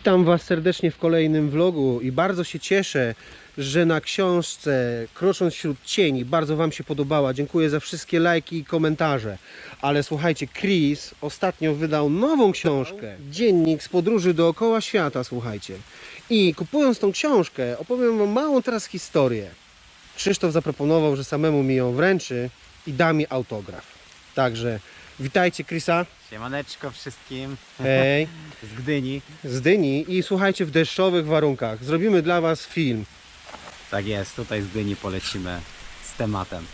Witam Was serdecznie w kolejnym vlogu i bardzo się cieszę, że na książce Krocząc wśród cieni bardzo Wam się podobała. Dziękuję za wszystkie lajki i komentarze. Ale słuchajcie, Chris ostatnio wydał nową książkę. Dziennik z podróży dookoła świata, słuchajcie. I kupując tą książkę, opowiem Wam małą teraz historię. Krzysztof zaproponował, że samemu mi ją wręczy i da mi autograf. Także witajcie Chrisa. Siemaneczko wszystkim. Hej. Z Gdyni. Z Dyni i słuchajcie, w deszczowych warunkach. Zrobimy dla Was film. Tak jest, tutaj z Gdyni polecimy z tematem.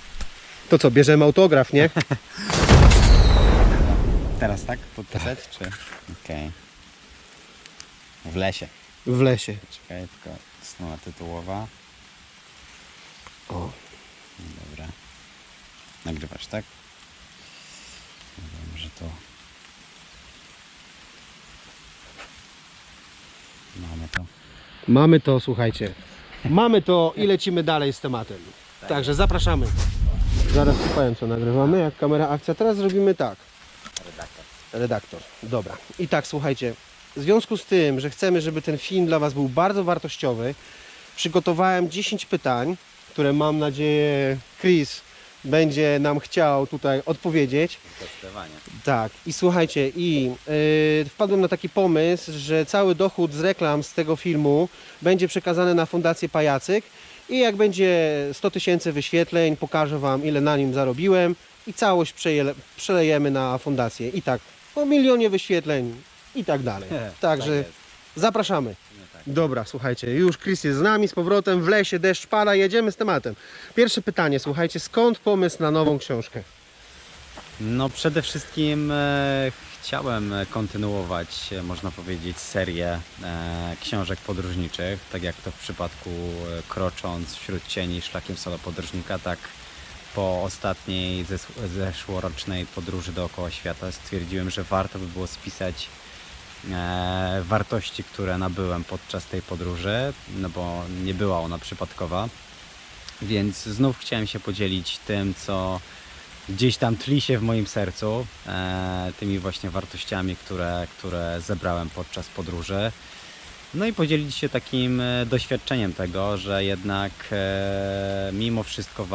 To co, bierzemy autograf, nie? Teraz tak? Podpisać czy? Okej. W lesie. W lesie. Czekaj, tylko strona tytułowa. O. Dobra. Nagrywasz, tak? Wiem, że to... Mamy to. Mamy to, słuchajcie. Mamy to i lecimy dalej z tematem. Także zapraszamy. Zaraz ci powiem, co nagrywamy, jak kamera akcja. Teraz zrobimy tak. Redaktor. Redaktor. Dobra. I tak, słuchajcie. W związku z tym, że chcemy, żeby ten film dla Was był bardzo wartościowy, przygotowałem 10 pytań, które mam nadzieję Chris będzie nam chciał tutaj odpowiedzieć. Zdecydowanie. Tak, i słuchajcie, wpadłem na taki pomysł, że cały dochód z reklam z tego filmu będzie przekazany na Fundację Pajacyk i jak będzie 100 000 wyświetleń, pokażę Wam, ile na nim zarobiłem i całość przelejemy na fundację. I tak, po 1 000 000 wyświetleń i tak dalej. Także jest. zapraszamy. No tak. Dobra, słuchajcie, już Chris jest z nami z powrotem w lesie, deszcz pada, jedziemy z tematem. Pierwsze pytanie, słuchajcie, skąd pomysł na nową książkę? No przede wszystkim chciałem kontynuować, można powiedzieć, serię książek podróżniczych, tak jak to w przypadku Krocząc wśród cieni szlakiem solo podróżnika, tak po ostatniej zeszłorocznej podróży dookoła świata stwierdziłem, że warto by było spisać wartości, które nabyłem podczas tej podróży, no bo nie była ona przypadkowa, więc znów chciałem się podzielić tym, co gdzieś tam tli się w moim sercu, tymi właśnie wartościami, które zebrałem podczas podróży. No i podzielić się takim doświadczeniem tego, że jednak mimo wszystko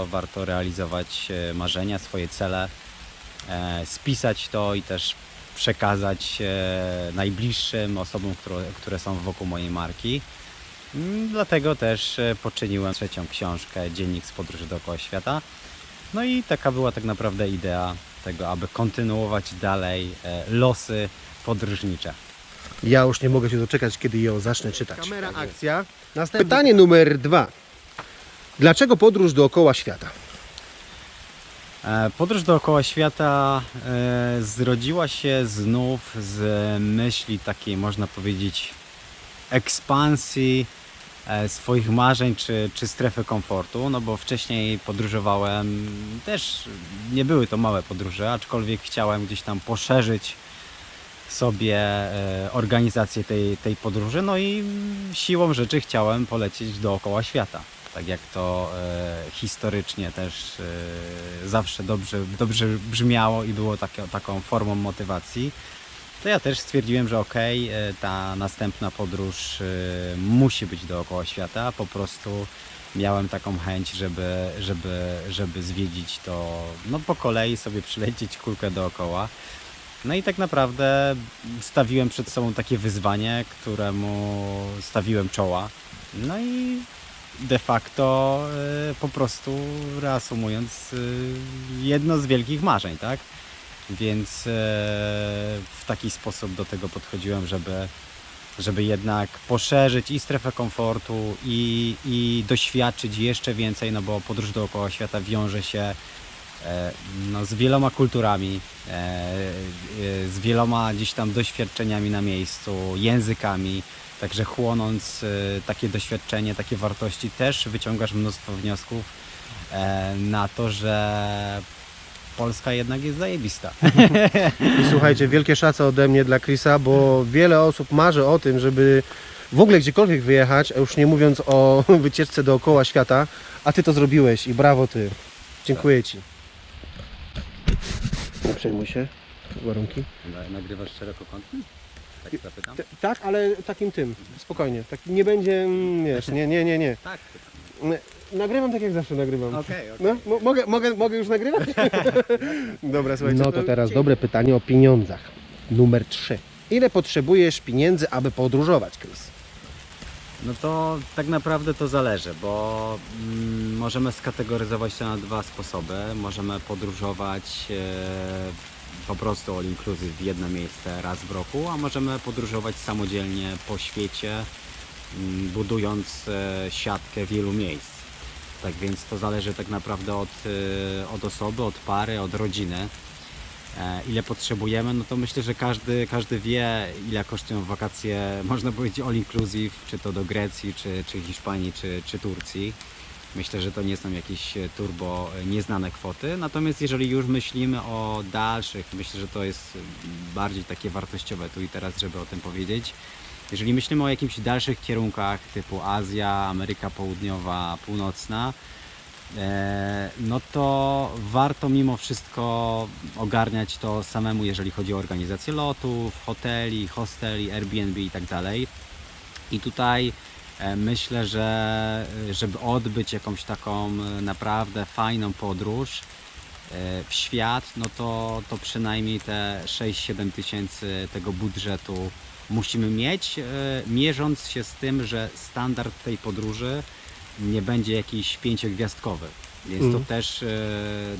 warto realizować marzenia, swoje cele, spisać to i też przekazać najbliższym osobom, które są wokół mojej marki. Dlatego też poczyniłem 3. książkę, Dziennik z podróży dookoła świata. No i taka była tak naprawdę idea tego, aby kontynuować dalej losy podróżnicze. Ja już nie mogę się doczekać, kiedy ją zacznę czytać. Kamera akcja. Pytanie numer 2. Dlaczego podróż dookoła świata? Podróż dookoła świata zrodziła się znów z myśli takiej, można powiedzieć, ekspansji swoich marzeń czy strefy komfortu, no bo wcześniej podróżowałem, też nie były to małe podróże, aczkolwiek chciałem gdzieś tam poszerzyć sobie organizację tej podróży, no i siłą rzeczy chciałem polecieć dookoła świata. Tak jak to historycznie też zawsze dobrze brzmiało i było taką formą motywacji, to ja też stwierdziłem, że okej, ta następna podróż musi być dookoła świata. Po prostu miałem taką chęć, żeby zwiedzić to, no po kolei sobie przylecieć kulkę dookoła. No i tak naprawdę stawiłem przed sobą takie wyzwanie, któremu stawiłem czoła. No i de facto po prostu reasumując jedno z wielkich marzeń, tak? Więc w taki sposób do tego podchodziłem, żeby jednak poszerzyć i strefę komfortu i doświadczyć jeszcze więcej, no bo podróż dookoła świata wiąże się no, z wieloma kulturami, z wieloma gdzieś tam doświadczeniami na miejscu, językami. Także chłonąc takie doświadczenie, takie wartości, też wyciągasz mnóstwo wniosków na to, że Polska jednak jest zajebista. I słuchajcie, wielkie szace ode mnie dla Chrisa, bo wiele osób marzy o tym, żeby w ogóle gdziekolwiek wyjechać, a już nie mówiąc o wycieczce dookoła świata, a Ty to zrobiłeś i brawo Ty. Dziękuję Ci. Nie przejmuj się. Warunki. Nagrywasz szerokokątny? tak zapytam? Tak, ale takim tym, spokojnie. Tak nie będzie, wiesz, nie. Tak. Nagrywam tak jak zawsze nagrywam. Okej. No, mogę już nagrywać? Dobra, słuchajcie. No to teraz dobre pytanie o pieniądzach. Numer 3. Ile potrzebujesz pieniędzy, aby podróżować, Chris? No to tak naprawdę to zależy, bo możemy skategoryzować to na dwa sposoby. Możemy podróżować po prostu all inclusive w jedno miejsce raz w roku, a możemy podróżować samodzielnie po świecie, budując siatkę wielu miejsc. Tak więc to zależy tak naprawdę od osoby, od pary, od rodziny. Ile potrzebujemy, no to myślę, że każdy wie, ile kosztują wakacje, można powiedzieć all inclusive, czy to do Grecji, czy Hiszpanii, czy Turcji. Myślę, że to nie są jakieś turbo nieznane kwoty, natomiast jeżeli już myślimy o dalszych, myślę, że to jest bardziej takie wartościowe tu i teraz, żeby o tym powiedzieć. Jeżeli myślimy o jakichś dalszych kierunkach typu Azja, Ameryka Południowa, Północna, no to warto mimo wszystko ogarniać to samemu, jeżeli chodzi o organizację lotów, hoteli, hosteli, Airbnb i tak dalej. I tutaj myślę, że żeby odbyć jakąś taką naprawdę fajną podróż w świat, no to przynajmniej te 6-7 tysięcy tego budżetu musimy mieć, mierząc się z tym, że standard tej podróży nie będzie jakiś 5-gwiazdkowy. Więc to też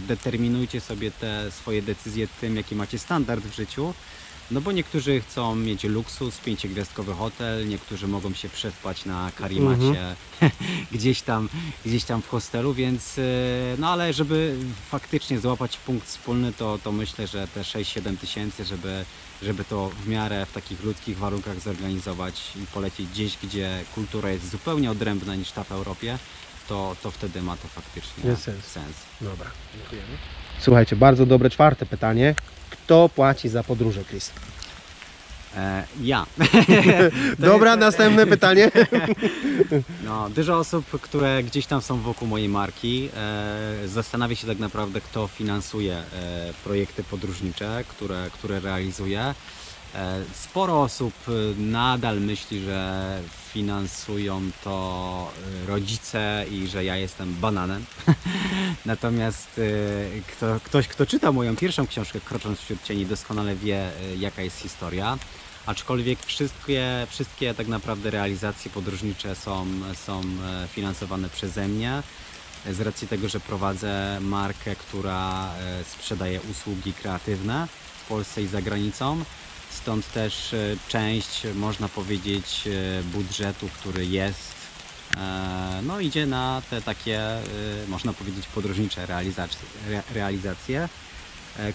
determinujcie sobie te swoje decyzje tym, jaki macie standard w życiu. No bo niektórzy chcą mieć luksus, 5-gwiazdkowy hotel, niektórzy mogą się przespać na karimacie gdzieś tam w hostelu, więc no ale żeby faktycznie złapać punkt wspólny, to myślę, że te 6-7 tysięcy, żeby to w miarę w takich ludzkich warunkach zorganizować i polecieć gdzieś, gdzie kultura jest zupełnie odrębna niż ta w Europie, to wtedy ma to faktycznie sens. Dobra, dziękujemy. Słuchajcie, bardzo dobre czwarte pytanie. Kto płaci za podróże, Chris? Ja. Dobra, następne pytanie. No, dużo osób, które gdzieś tam są wokół mojej marki, zastanawia się tak naprawdę, kto finansuje projekty podróżnicze, które realizuje. Sporo osób nadal myśli, że finansują to rodzice i że ja jestem bananem. Natomiast ktoś, kto czyta moją pierwszą książkę Krocząc wśród cieni, doskonale wie, jaka jest historia. Aczkolwiek wszystkie tak naprawdę realizacje podróżnicze są finansowane przeze mnie. Z racji tego, że prowadzę markę, która sprzedaje usługi kreatywne w Polsce i za granicą. Stąd też część, można powiedzieć, budżetu, który jest, no idzie na te takie, można powiedzieć, podróżnicze realizacje,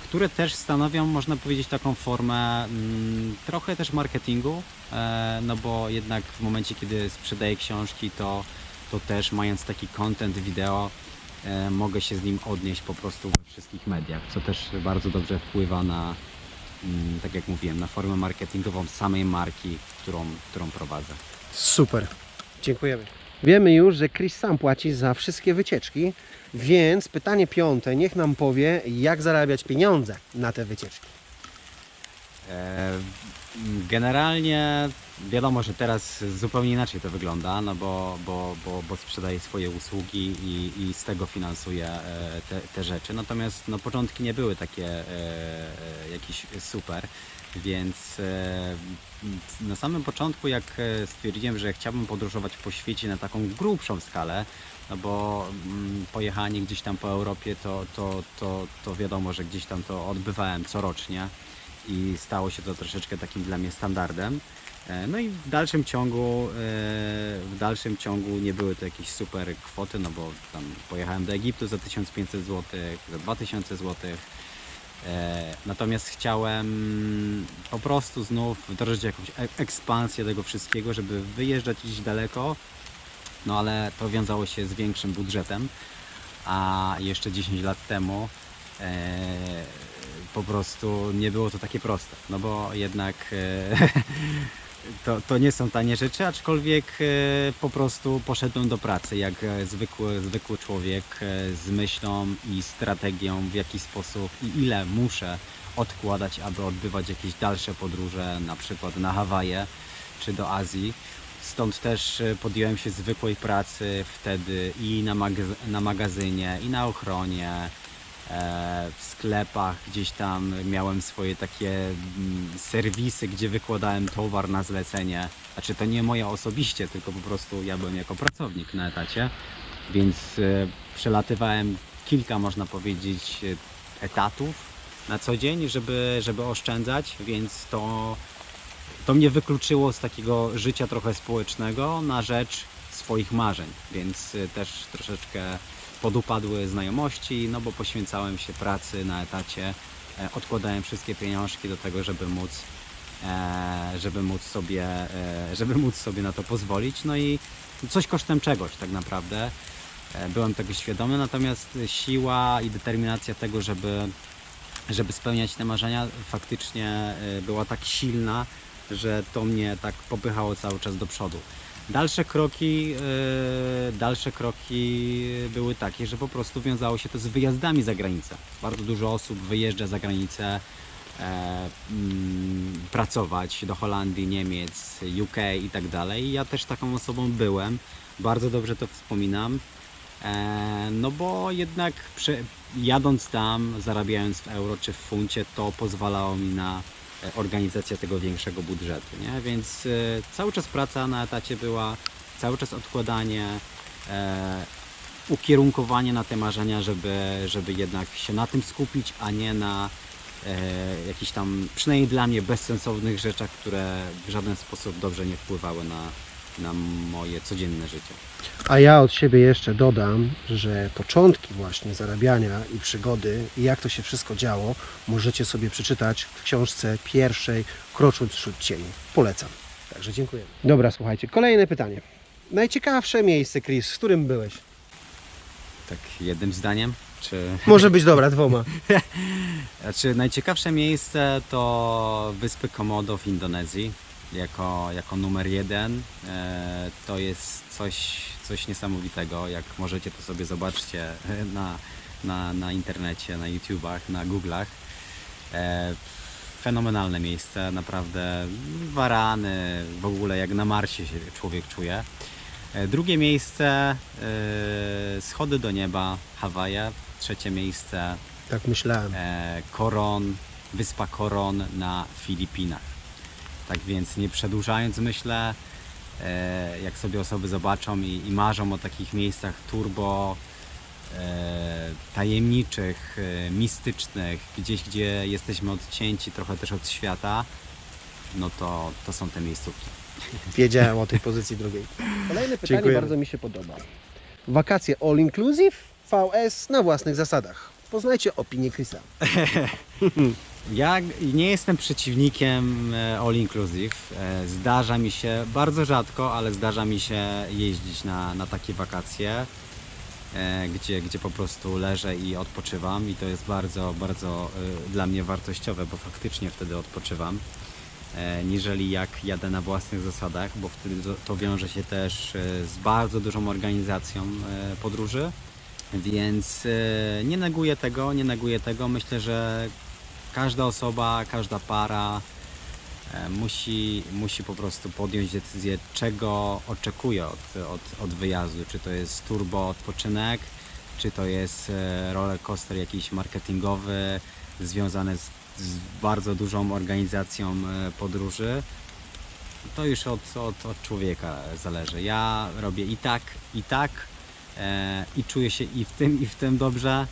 które też stanowią, można powiedzieć, taką formę trochę też marketingu, no bo jednak w momencie, kiedy sprzedaję książki, to też mając taki content wideo, mogę się z nim odnieść po prostu we wszystkich mediach, co też bardzo dobrze wpływa na, tak jak mówiłem, na formę marketingową samej marki, którą prowadzę. Super, dziękujemy. Wiemy już, że Chris sam płaci za wszystkie wycieczki, więc pytanie piąte, niech nam powie, jak zarabiać pieniądze na te wycieczki. Generalnie wiadomo, że teraz zupełnie inaczej to wygląda, no bo sprzedaję swoje usługi i z tego finansuję te rzeczy. Natomiast no, początki nie były takie jakieś super, więc na samym początku, jak stwierdziłem, że chciałbym podróżować po świecie na taką grubszą skalę, no bo pojechanie gdzieś tam po Europie to wiadomo, że gdzieś tam to odbywałem corocznie i stało się to troszeczkę takim dla mnie standardem. No i w dalszym ciągu nie były to jakieś super kwoty, no bo tam pojechałem do Egiptu za 1500 zł, za 2000 zł. Natomiast chciałem po prostu znów wdrożyć jakąś ekspansję tego wszystkiego, żeby wyjeżdżać gdzieś daleko, no ale to wiązało się z większym budżetem, a jeszcze 10 lat temu po prostu nie było to takie proste, no bo jednak to nie są tanie rzeczy, aczkolwiek po prostu poszedłem do pracy jak zwykły człowiek z myślą i strategią, w jaki sposób i ile muszę odkładać, aby odbywać jakieś dalsze podróże, na przykład na Hawaje czy do Azji. Stąd też podjąłem się zwykłej pracy wtedy i na magazynie, i na ochronie, w sklepach, gdzieś tam miałem swoje takie serwisy, gdzie wykładałem towar na zlecenie. Znaczy to nie moje osobiście, tylko po prostu ja byłem jako pracownik na etacie, więc przelatywałem kilka, można powiedzieć, etatów na co dzień, żeby oszczędzać, więc to mnie wykluczyło z takiego życia trochę społecznego na rzecz swoich marzeń, więc też troszeczkę podupadły znajomości, no bo poświęcałem się pracy na etacie, odkładałem wszystkie pieniążki do tego, żeby móc sobie na to pozwolić, no i coś kosztem czegoś tak naprawdę. Byłem tego świadomy, natomiast siła i determinacja tego, żeby spełniać te marzenia, faktycznie była tak silna, że to mnie tak popychało cały czas do przodu. Dalsze kroki były takie, że po prostu wiązało się to z wyjazdami za granicę. Bardzo dużo osób wyjeżdża za granicę pracować do Holandii, Niemiec, UK i tak dalej. Ja też taką osobą byłem. Bardzo dobrze to wspominam. No bo jednak jadąc tam, zarabiając w euro czy w funcie, to pozwalało mi na organizację tego większego budżetu, nie? Więc cały czas praca na etacie była, cały czas odkładanie, ukierunkowanie na te marzenia, żeby jednak się na tym skupić, a nie na jakichś tam, przynajmniej dla mnie, bezsensownych rzeczach, które w żaden sposób dobrze nie wpływały na moje codzienne życie. A ja od siebie jeszcze dodam, że początki właśnie zarabiania i przygody i jak to się wszystko działo, możecie sobie przeczytać w książce pierwszej Krocząc wśród cieni. Polecam. Także dziękuję. Dobra, słuchajcie, kolejne pytanie. Najciekawsze miejsce, Chris, w którym byłeś? Tak jednym zdaniem? Czy... Może być dobra, dwoma. Znaczy, najciekawsze miejsce to Wyspy Komodo w Indonezji. Jako numer 1 to jest coś niesamowitego. Jak możecie, to sobie zobaczcie na internecie, na YouTubach, na Google'ach. Fenomenalne miejsce, naprawdę. Warany, w ogóle jak na Marsie się człowiek czuje. Drugie miejsce Schody do nieba, Hawaje. Trzecie miejsce Tak myślałem. Coron, wyspa Coron na Filipinach. Tak więc nie przedłużając, myślę, jak sobie osoby zobaczą i marzą o takich miejscach turbo, tajemniczych, mistycznych, gdzieś gdzie jesteśmy odcięci trochę też od świata, no to są te miejscówki. Wiedziałem o tej pozycji drugiej. Kolejne pytanie Dziękujemy. bardzo mi się podoba. Wakacje all inclusive, VS na własnych zasadach. Poznajcie opinię Chrisa. Ja nie jestem przeciwnikiem all inclusive. Zdarza mi się, bardzo rzadko, ale zdarza mi się jeździć na takie wakacje, gdzie po prostu leżę i odpoczywam i to jest bardzo, bardzo dla mnie wartościowe, bo faktycznie wtedy odpoczywam, niżeli jak jadę na własnych zasadach, bo wtedy to wiąże się też z bardzo dużą organizacją podróży, więc nie neguję tego. Myślę, że każda osoba, każda para musi po prostu podjąć decyzję, czego oczekuje od wyjazdu. Czy to jest turbo odpoczynek, czy to jest roller coaster jakiś marketingowy, związany z bardzo dużą organizacją podróży. To już od człowieka zależy. Ja robię i tak i czuję się i w tym dobrze.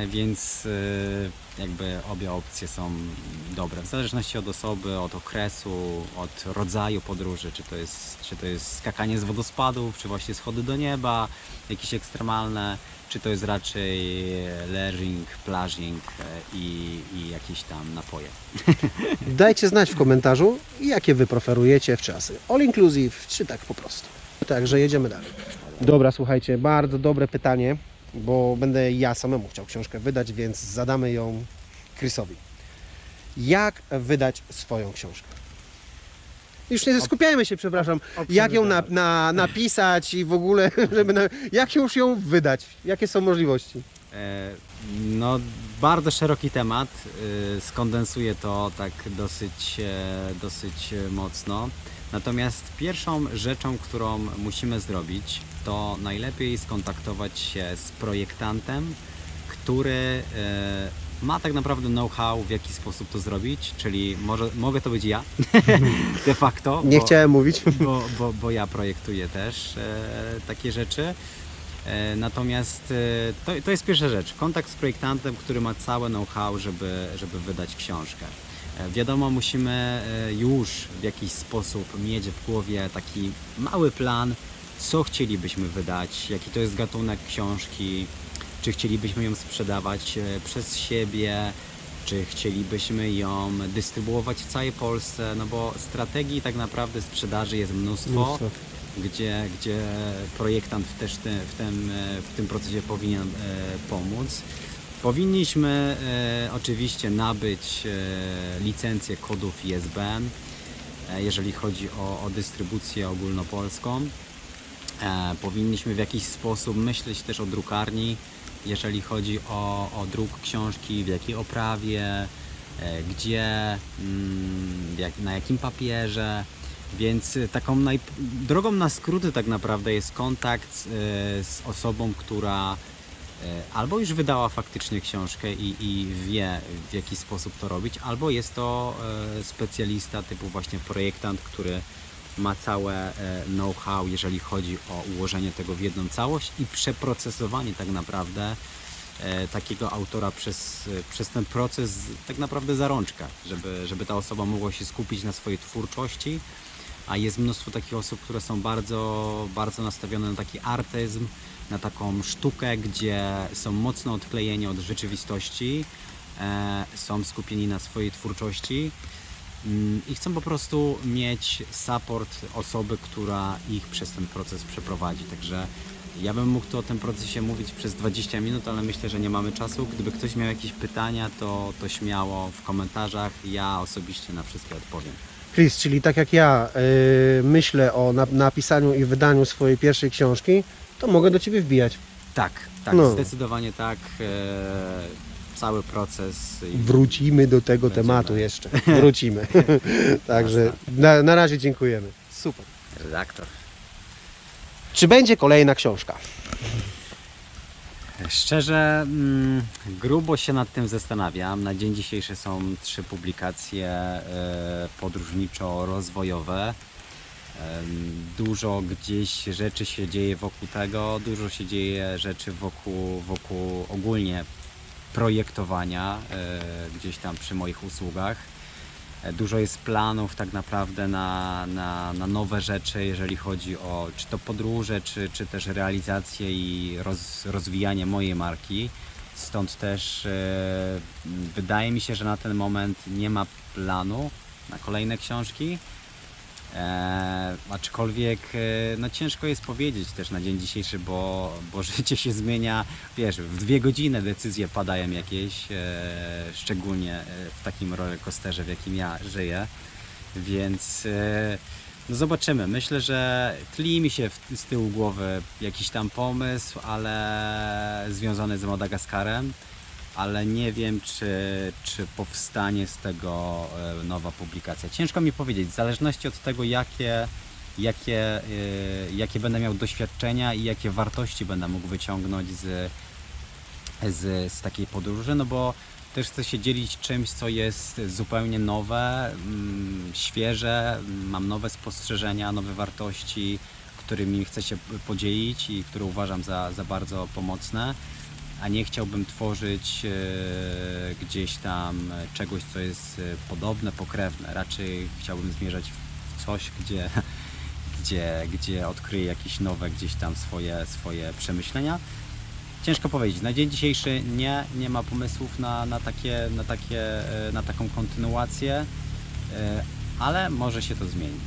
Więc jakby obie opcje są dobre, w zależności od osoby, od okresu, od rodzaju podróży, czy to jest skakanie z wodospadów, czy właśnie schody do nieba, jakieś ekstremalne, czy to jest raczej leising, plażing i jakieś tam napoje. Dajcie znać w komentarzu, jakie Wy preferujecie w czasy all inclusive, czy tak po prostu. Także jedziemy dalej. Dobra, słuchajcie, bardzo dobre pytanie, bo będę ja samemu chciał książkę wydać, więc zadamy ją Chrisowi. Jak wydać swoją książkę? Już nie skupiajmy się, przepraszam, jak ją napisać i w ogóle, jak już ją wydać? Jakie są możliwości? No, bardzo szeroki temat. Skondensuję to tak dosyć mocno. Natomiast pierwszą rzeczą, którą musimy zrobić, to najlepiej skontaktować się z projektantem, który ma tak naprawdę know-how, w jaki sposób to zrobić, czyli mogę to być ja de facto. Nie chciałem mówić. Bo ja projektuję też takie rzeczy. Natomiast to jest pierwsza rzecz. Kontakt z projektantem, który ma całe know-how, żeby wydać książkę. Wiadomo, musimy już w jakiś sposób mieć w głowie taki mały plan, co chcielibyśmy wydać, jaki to jest gatunek książki, czy chcielibyśmy ją sprzedawać przez siebie, czy chcielibyśmy ją dystrybuować w całej Polsce, no bo strategii tak naprawdę sprzedaży jest mnóstwo. Gdzie projektant też w tym procesie powinien pomóc. Powinniśmy oczywiście nabyć licencję kodów ISBN, jeżeli chodzi o dystrybucję ogólnopolską. Powinniśmy w jakiś sposób myśleć też o drukarni, jeżeli chodzi o druk książki, w jakiej oprawie, gdzie, na jakim papierze. Więc taką drogą na skróty tak naprawdę jest kontakt z osobą, która albo już wydała faktycznie książkę i wie, w jaki sposób to robić, albo jest to specjalista typu właśnie projektant, który ma całe know-how, jeżeli chodzi o ułożenie tego w jedną całość i przeprocesowanie tak naprawdę takiego autora przez ten proces tak naprawdę za rączkę, żeby ta osoba mogła się skupić na swojej twórczości. A jest mnóstwo takich osób, które są bardzo, bardzo nastawione na taki artyzm, na taką sztukę, gdzie są mocno odklejeni od rzeczywistości, są skupieni na swojej twórczości i chcą po prostu mieć support osoby, która ich przez ten proces przeprowadzi. Także ja bym mógł tu o tym procesie mówić przez 20 minut, ale myślę, że nie mamy czasu. Gdyby ktoś miał jakieś pytania, to śmiało w komentarzach. Ja osobiście na wszystkie odpowiem. Chris, czyli tak jak ja myślę o napisaniu i wydaniu swojej pierwszej książki, to mogę do Ciebie wbijać. Tak, zdecydowanie tak. Cały proces. Wrócimy do tego tematu jeszcze. Wrócimy. Także na razie dziękujemy. Super. Redaktor. Czy będzie kolejna książka? Szczerze, grubo się nad tym zastanawiam. Na dzień dzisiejszy są 3 publikacje podróżniczo-rozwojowe. Dużo gdzieś rzeczy się dzieje wokół tego, dużo się dzieje rzeczy wokół ogólnie projektowania gdzieś tam przy moich usługach. Dużo jest planów tak naprawdę na nowe rzeczy, jeżeli chodzi o czy to podróże, czy też realizację i rozwijanie mojej marki. Stąd też wydaje mi się, że na ten moment nie ma planu na kolejne książki. Aczkolwiek no ciężko jest powiedzieć też na dzień dzisiejszy, bo życie się zmienia, wiesz, w 2 godziny decyzje padają jakieś, szczególnie w takim rollercoasterze, w jakim ja żyję, więc no zobaczymy. Myślę, że tli mi się z tyłu głowy jakiś tam pomysł, ale związany z Madagaskarem, ale nie wiem, czy powstanie z tego nowa publikacja. Ciężko mi powiedzieć, w zależności od tego, jakie będę miał doświadczenia i jakie wartości będę mógł wyciągnąć z takiej podróży, no bo też chcę się dzielić czymś, co jest zupełnie nowe, świeże, mam nowe spostrzeżenia, nowe wartości, którymi chcę się podzielić i które uważam za bardzo pomocne. A nie chciałbym tworzyć gdzieś tam czegoś, co jest podobne, pokrewne. Raczej chciałbym zmierzać w coś, gdzie odkryję jakieś nowe gdzieś tam swoje przemyślenia. Ciężko powiedzieć. Na dzień dzisiejszy nie ma pomysłów na taką kontynuację, ale może się to zmieni.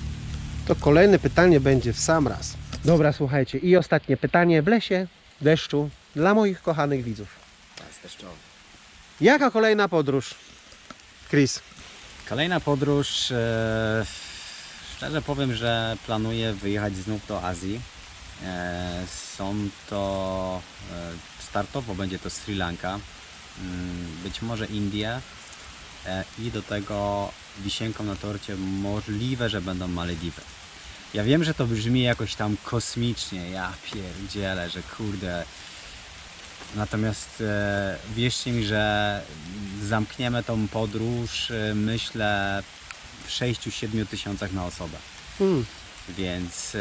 To kolejne pytanie będzie w sam raz. Dobra, słuchajcie. I ostatnie pytanie w lesie, w deszczu, dla moich kochanych widzów. Jaka kolejna podróż, Chris? Kolejna podróż, Szczerze powiem, że planuję wyjechać znów do Azji. Są to startowo będzie to Sri Lanka, być może Indie i do tego wisienką na torcie możliwe, że będą Malediwy. Ja wiem, że to brzmi jakoś tam kosmicznie, ja pierdzielę, że kurde. Natomiast wierzcie mi, że zamkniemy tą podróż, myślę, w 6-7 tysiącach na osobę. Więc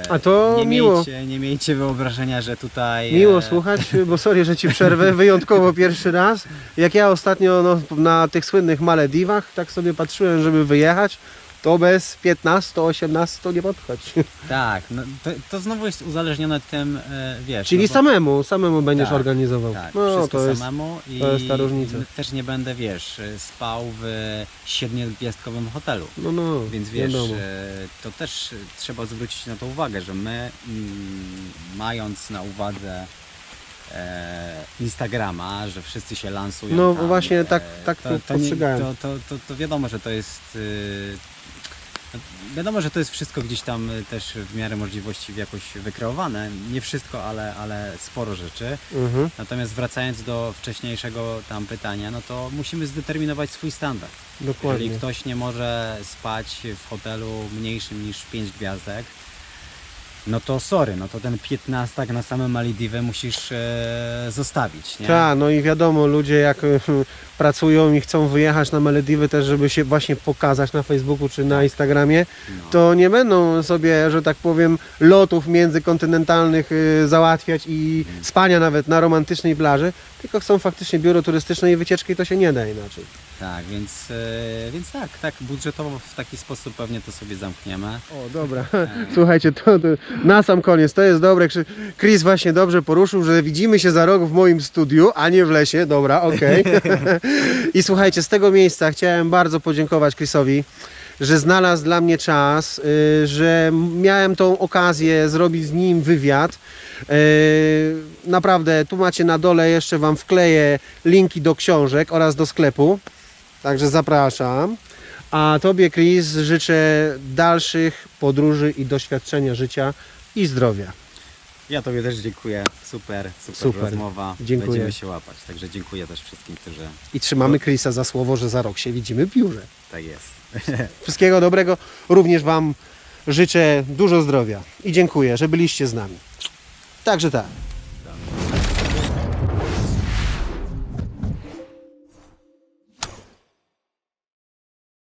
A to miło. Nie miejcie wyobrażenia, że tutaj... Miło słuchać, bo sorry, że Ci przerwę, wyjątkowo pierwszy raz. Jak ja ostatnio na tych słynnych Malediwach, tak sobie patrzyłem, żeby wyjechać, to bez 15-18 to nie podchodź. Tak, no, to znowu jest uzależnione tym, wiesz... Czyli no bo, samemu będziesz tak, organizował. tak, No wszystko to jest, samemu i to jest ta różnica. też nie będę, wiesz, spał w 7-gwiazdkowym hotelu. no, Więc wiesz, wiadomo. to też trzeba zwrócić na to uwagę, że my mając na uwadze Instagrama, że wszyscy się lansują No tam, właśnie tak postrzegałem. to wiadomo, że to jest wiadomo, że to jest wszystko gdzieś tam też w miarę możliwości jakoś wykreowane. Nie wszystko, ale sporo rzeczy. Natomiast wracając do wcześniejszego tam pytania, no to musimy zdeterminować swój standard. Dokładnie. Jeżeli ktoś nie może spać w hotelu mniejszym niż 5 gwiazdek, no to sorry, no to ten 15 na same Malediwy musisz zostawić, nie? Tak, no i wiadomo, ludzie jak pracują i chcą wyjechać na Malediwy też, żeby się właśnie pokazać na Facebooku czy na Instagramie, No. to nie będą sobie, że tak powiem, lotów międzykontynentalnych załatwiać i spania nawet na romantycznej plaży, tylko chcą faktycznie biuro turystyczne i wycieczki, to się nie da inaczej. Tak, więc tak, budżetowo w taki sposób pewnie to sobie zamkniemy. O, dobra. Słuchajcie, to na sam koniec, to jest dobre. Chris właśnie dobrze poruszył, że widzimy się za rok w moim studiu, a nie w lesie. Dobra, okej. I słuchajcie, z tego miejsca chciałem bardzo podziękować Chrisowi, że znalazł dla mnie czas, że miałem tą okazję zrobić z nim wywiad. Naprawdę, tu macie na dole, jeszcze Wam wkleję linki do książek oraz do sklepu. Także zapraszam. A Tobie, Chris, życzę dalszych podróży i doświadczenia życia i zdrowia. Ja Tobie też dziękuję. Super rozmowa. Dziękuję. Będziemy się łapać. Także dziękuję też wszystkim, którzy... I trzymamy Chrisa za słowo, że za rok się widzimy w biurze. Tak jest. Wszystkiego dobrego. Również Wam życzę dużo zdrowia i dziękuję, że byliście z nami. Także tak.